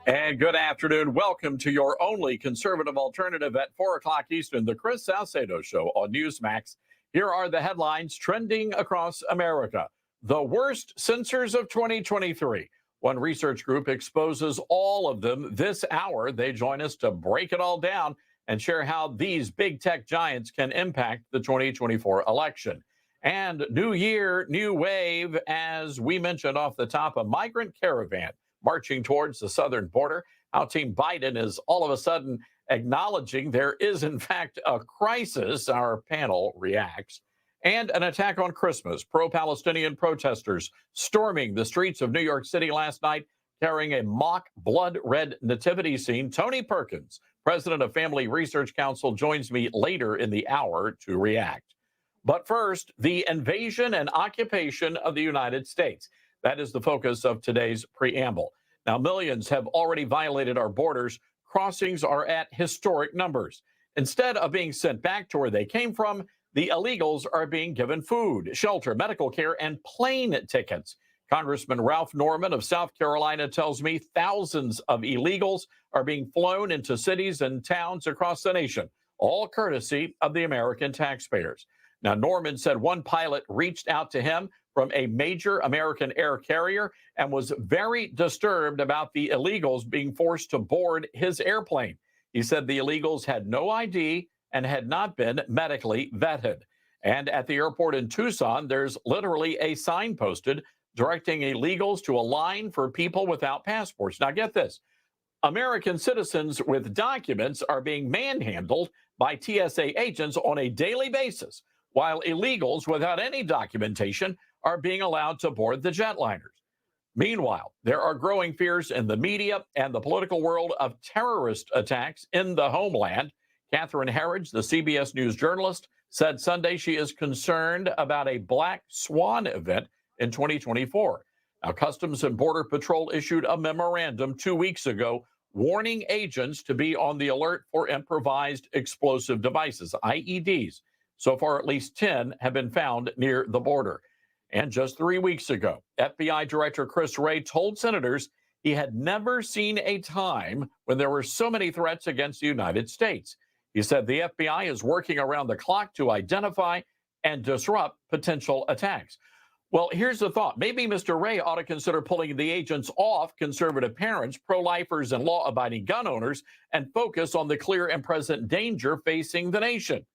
And good afternoon. Welcome to your only conservative alternative at 4 o'clock Eastern, the Chris Salcedo Show on NewsMax. Here are the headlines trending across America. The worst censors of 2023. One research group exposes all of them this hour. They join us to break it all down and share how these big tech giants can impact the 2024 election. And new year, new wave, as we mentioned off the top, a migrant caravan marching towards the southern border. How Team Biden is all of a sudden acknowledging there is, in fact, a crisis. Our panel reacts. And an attack on Christmas. Pro-Palestinian protesters storming the streets of New York City last night, carrying a mock blood red nativity scene. Tony Perkins, president of Family Research Council, joins me later in the hour to react. But first, the invasion and occupation of the United States. That is the focus of today's preamble. Now, millions have already violated our borders. Crossings are at historic numbers. Instead of being sent back to where they came from, the illegals are being given food, shelter, medical care, and plane tickets. Congressman Ralph Norman of South Carolina tells me thousands of illegals are being flown into cities and towns across the nation, all courtesy of the American taxpayers. Now, Norman said one pilot reached out to him from a major American air carrier and was very disturbed about the illegals being forced to board his airplane. He said the illegals had no ID and had not been medically vetted. And at the airport in Tucson, there's literally a sign posted directing illegals to a line for people without passports. Now, get this. American citizens with documents are being manhandled by TSA agents on a daily basis, while illegals without any documentation are being allowed to board the jetliners. Meanwhile, there are growing fears in the media and the political world of terrorist attacks in the homeland. Catherine Herridge, the CBS News journalist, said Sunday she is concerned about a black swan event in 2024. Now, Customs and Border Patrol issued a memorandum 2 weeks ago warning agents to be on the alert for improvised explosive devices, IEDs. So far, at least 10 have been found near the border. And just 3 weeks ago, FBI Director Chris Wray told senators he had never seen a time when there were so many threats against the United States. He said the FBI is working around the clock to identify and disrupt potential attacks. Well, here's the thought. Maybe Mr. Wray ought to consider pulling the agents off conservative parents, pro-lifers, and law-abiding gun owners and focus on the clear and present danger facing the nation.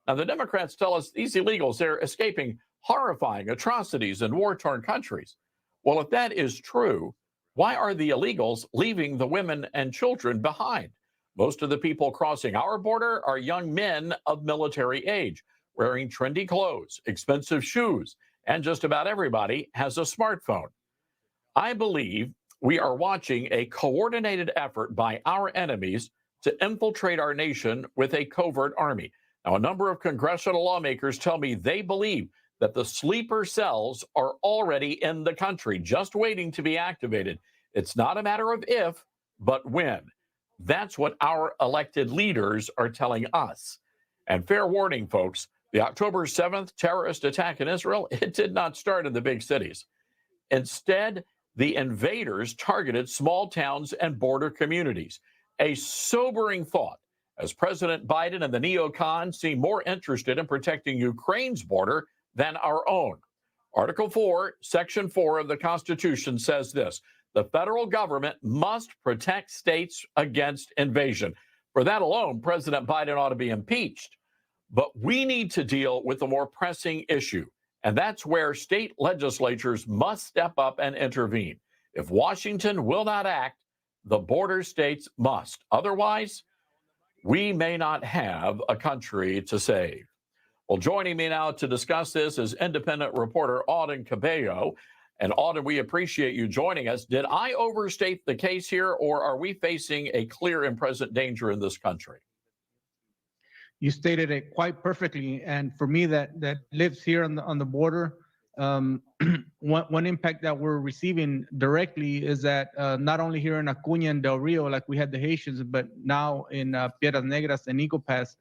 Now, the Democrats tell us these illegals, they're escaping horrifying atrocities in war-torn countries. Well, if that is true, why are the illegals leaving the women and children behind? Most of the people crossing our border are young men of military age, wearing trendy clothes, expensive shoes, and just about everybody has a smartphone. I believe we are watching a coordinated effort by our enemies to infiltrate our nation with a covert army. Now, a number of congressional lawmakers tell me they believe that the sleeper cells are already in the country, just waiting to be activated. It's not a matter of if, but when. That's what our elected leaders are telling us. And fair warning, folks, the October 7th terrorist attack in Israel, it did not start in the big cities. Instead, the invaders targeted small towns and border communities. A sobering thought, as President Biden and the neocons seem more interested in protecting Ukraine's border than our own. Article 4, Section 4 of the Constitution says this: the federal government must protect states against invasion. For that alone, President Biden ought to be impeached. But we need to deal with a more pressing issue, and that's where state legislatures must step up and intervene. If Washington will not act, the border states must. Otherwise, we may not have a country to save. Well, joining me now to discuss this is independent reporter Auden Cabello. And Auden, we appreciate you joining us. Did I overstate the case here, or are we facing a clear and present danger in this country? You stated it quite perfectly. And for me, that lives here on the border, one impact that we're receiving directly is that not only here in Acuña and Del Rio, like we had the Haitians, but now in Piedras Negras and Eagle Pass,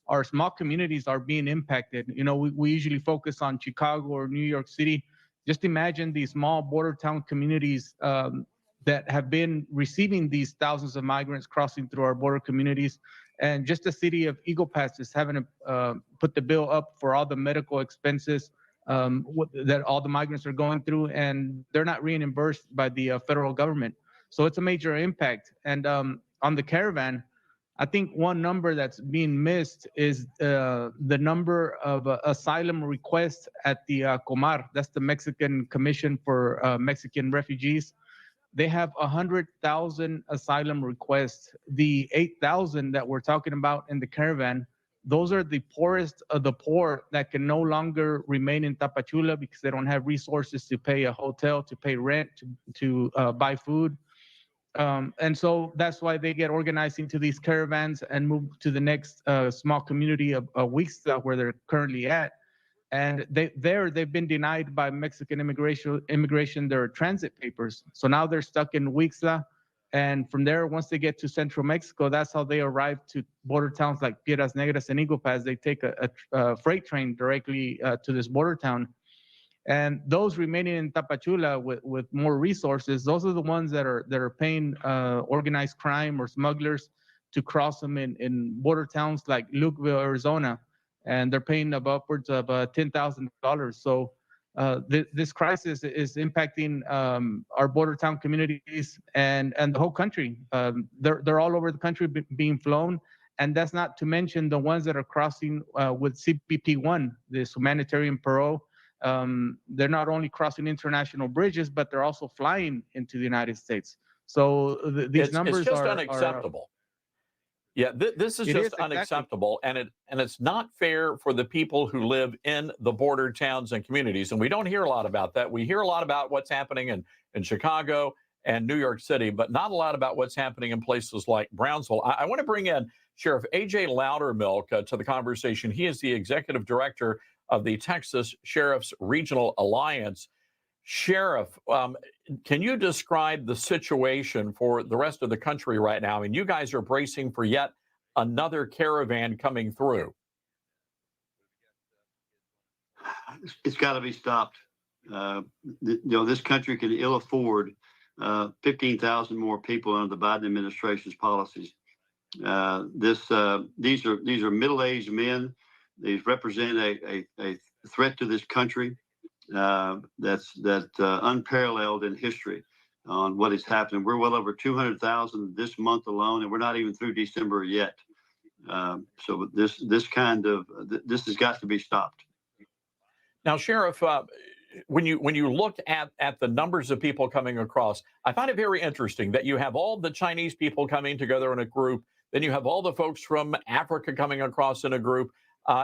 our small communities are being impacted. You know, we usually focus on Chicago or New York City. Just imagine these small border town communities that have been receiving these thousands of migrants crossing through our border communities. And just the city of Eagle Pass is having to put the bill up for all the medical expenses that all the migrants are going through, and they're not reimbursed by the federal government. So it's a major impact. And on the caravan, I think one number that's being missed is the number of asylum requests at the Comar. That's the Mexican Commission for Mexican Refugees. They have 100,000 asylum requests. The 8,000 that we're talking about in the caravan, those are the poorest of the poor that can no longer remain in Tapachula because they don't have resources to pay a hotel, to pay rent, to buy food. And so that's why they get organized into these caravans and move to the next small community of Huixtla, where they're currently at. And they've been denied by Mexican immigration their transit papers. So now they're stuck in Huixtla. And from there, once they get to central Mexico, that's how they arrive to border towns like Piedras Negras and Eagle Pass. They take a freight train directly to this border town. And those remaining in Tapachula with more resources, those are the ones that are paying organized crime or smugglers to cross them in border towns like Lukeville, Arizona, and they're paying upwards of $10,000. So this crisis is impacting our border town communities and the whole country. They're all over the country being flown. And that's not to mention the ones that are crossing with CBP-1, this humanitarian parole. They're not only crossing international bridges, but they're also flying into the United States. So these numbers it's just unacceptable. Yeah, this is just unacceptable, exactly. and it's not fair for the people who live in the border towns and communities. And we don't hear a lot about that. We hear a lot about what's happening in Chicago and New York City, but not a lot about what's happening in places like Brownsville. I want to bring in Sheriff A.J. Loudermilk to the conversation. He is the executive director of the Texas Sheriff's Regional Alliance. Sheriff, can you describe the situation for the rest of the country right now? I mean, you guys are bracing for yet another caravan coming through. It's got to be stopped. This country can ill afford 15,000 more people under the Biden administration's policies. These are middle-aged men. These represent a threat to this country that's unparalleled in history on what is happening. We're well over 200,000 this month alone, and we're not even through December yet. So this has got to be stopped. Now, Sheriff, when you look at the numbers of people coming across, I find it very interesting that you have all the Chinese people coming together in a group, then you have all the folks from Africa coming across in a group.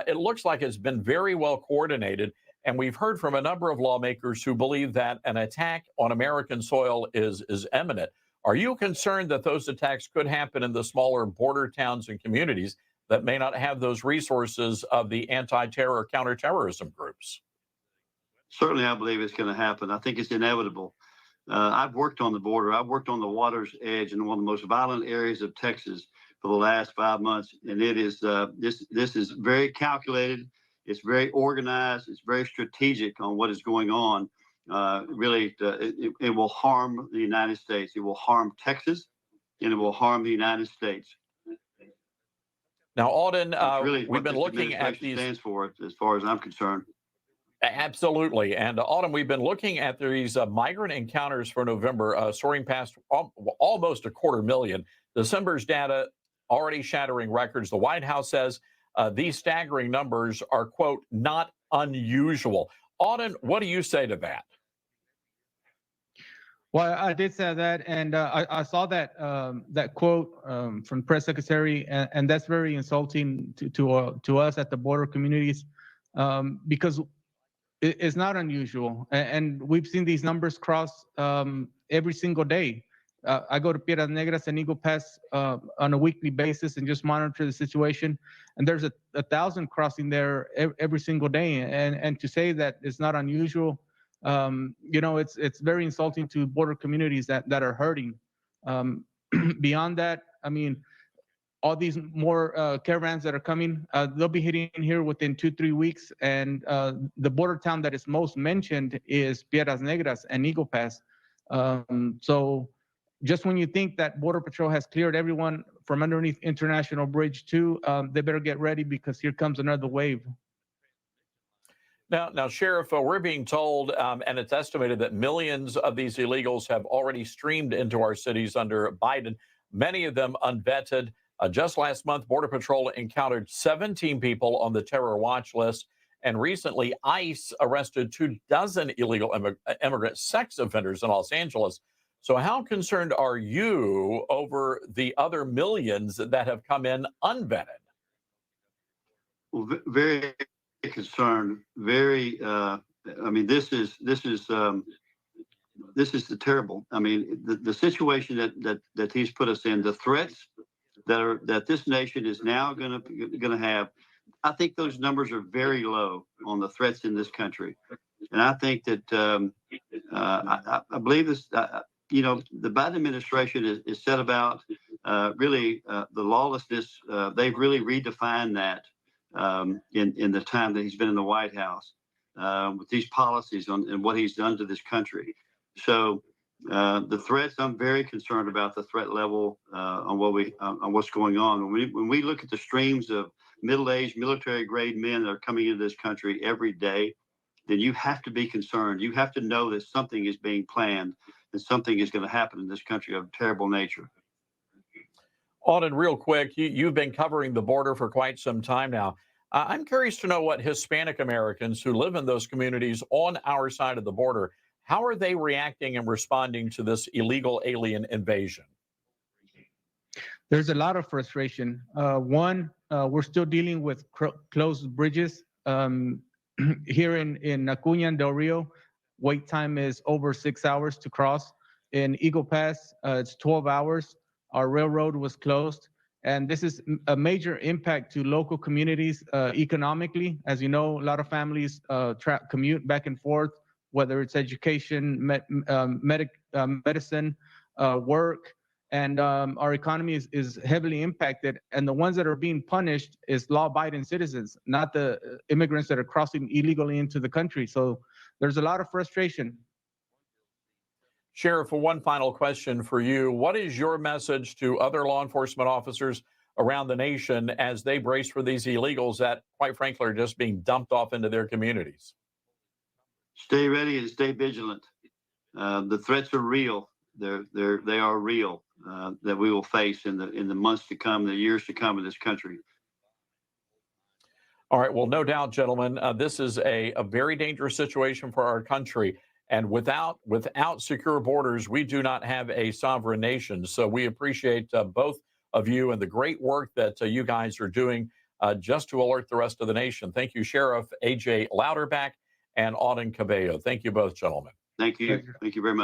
It looks like it's been very well coordinated, and we've heard from a number of lawmakers who believe that an attack on American soil is imminent. Are you concerned that those attacks could happen in the smaller border towns and communities that may not have those resources of the anti-terror, counterterrorism groups? Certainly, I believe it's going to happen. I think it's inevitable. I've worked on the border. I've worked on the water's edge in one of the most violent areas of Texas for the last 5 months, and it is this is very calculated. It's very organized. It's very strategic on what is going on. Really, it will harm the United States. It will harm Texas, and it will harm the United States. Now, Auden, really we've been looking at these. Stands for it, as far as I'm concerned. Absolutely. And Auden, we've been looking at these migrant encounters for November, soaring past almost 250,000. December's data already shattering records. The White House says these staggering numbers are, quote, not unusual. Auden, what do you say to that? Well, I did say that, and I saw that that quote from press secretary, and that's very insulting to us at the border communities, because it's not unusual, and we've seen these numbers cross every single day. I go to Piedras Negras and Eagle Pass on a weekly basis and just monitor the situation, and there's 1,000 crossing there every single day, and to say that it's not unusual. It's very insulting to border communities that are hurting. Beyond that, I mean, all these more caravans that are coming, they'll be hitting here within 2-3 weeks. And the border town that is most mentioned is Piedras Negras and Eagle Pass. So just when you think that Border Patrol has cleared everyone from underneath International Bridge 2, they better get ready because here comes another wave. Now, Sheriff, we're being told, and it's estimated that millions of these illegals have already streamed into our cities under Biden, many of them unvetted. Just last month, Border Patrol encountered 17 people on the terror watch list. And recently, ICE arrested 24 illegal immigrant sex offenders in Los Angeles. So how concerned are you over the other millions that have come in unvetted? Well, very concerned. Very. I mean, this is the terrible. I mean, the situation that he's put us in, the threats that this nation is now going to have. I think those numbers are very low on the threats in this country, and I think that I believe this. You know, the Biden administration is set about really the lawlessness. They've really redefined that in the time that he's been in the White House with these policies and what he's done to this country. So the threats, I'm very concerned about the threat level on what's going on. When we look at the streams of middle-aged military-grade men that are coming into this country every day, then you have to be concerned. You have to know that something is being planned and something is going to happen in this country of terrible nature. Auden, real quick, you've been covering the border for quite some time now. I'm curious to know what Hispanic Americans who live in those communities on our side of the border, how are they reacting and responding to this illegal alien invasion? There's a lot of frustration. One, we're still dealing with closed bridges. Here in Acuña and Del Rio, wait time is over 6 hours to cross. In Eagle Pass, it's 12 hours. Our railroad was closed. And this is a major impact to local communities economically. As you know, a lot of families commute back and forth, whether it's education, medicine, work. And our economy is heavily impacted. And the ones that are being punished is law-abiding citizens, not the immigrants that are crossing illegally into the country. So there's a lot of frustration. Sheriff, one final question for you. What is your message to other law enforcement officers around the nation as they brace for these illegals that, quite frankly, are just being dumped off into their communities? Stay ready and stay vigilant. The threats are real. They are real that we will face in the months to come, the years to come in this country. All right. Well, no doubt, gentlemen, this is a very dangerous situation for our country. And without secure borders, we do not have a sovereign nation. So we appreciate both of you and the great work that you guys are doing just to alert the rest of the nation. Thank you, Sheriff A.J. Louderback and Auden Cabello. Thank you both, gentlemen. Thank you. Thank you very much.